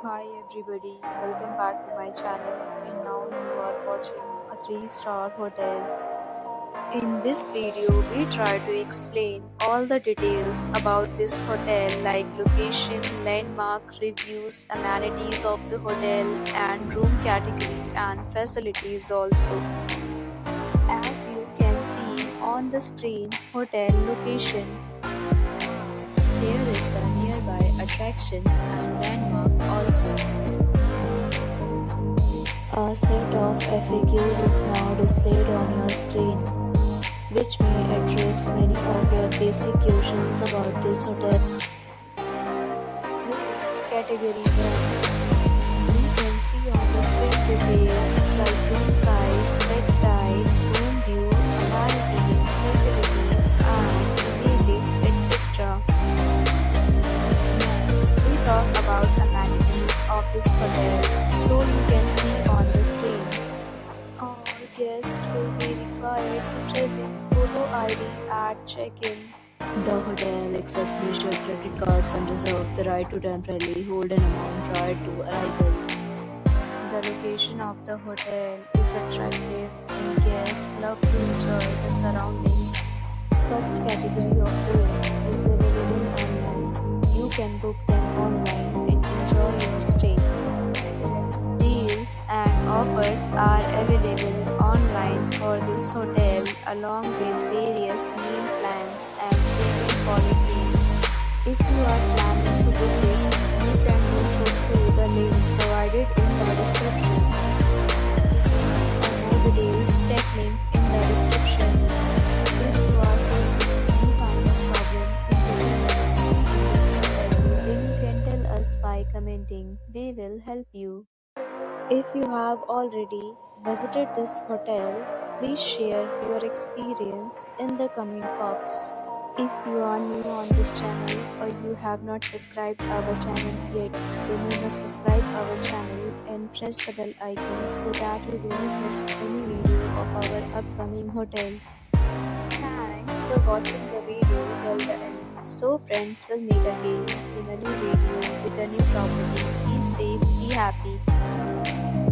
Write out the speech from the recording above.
Hi everybody, welcome back to my channel and now you are watching a 3-star hotel. In this video, we try to explain all the details about this hotel like location, landmark, reviews, amenities of the hotel and room category and facilities also. As you can see on the screen, hotel location. Here is the nearby attractions and landmark also. A set of FAQs is now displayed on your screen, which may address many of your basic questions about this hotel. Category 1. You can see on the screen details like room size, bed type, room view, amenities, facilities, and images, etc. Next, we talk about amenities of this hotel, so you can see on the screen. All guests will be required to present photo ID at check-in. The hotel accepts major credit cards and reserves the right to temporarily hold an amount prior to arrival. The location of the hotel is attractive and guests love to enjoy the surroundings. First category of room is available online. You can book them online and enjoy your stay. Deals and offers are available online for this hotel along with various meal plans and payment policies. If you are planning to book it, you can do so through the link provided in the description. For more details, check link in the description. If you are facing any kind of problem in this hotel, then you can tell us by commenting. We will help you. If you have already visited this hotel, please share your experience in the comment box. If you are new on this channel or you have not subscribed our channel yet, then you must subscribe our channel and press the bell icon so that you do not miss any video of our upcoming hotel. Thanks for watching the video till the end. So friends, will meet again in a new video with a new property. Be safe, be happy.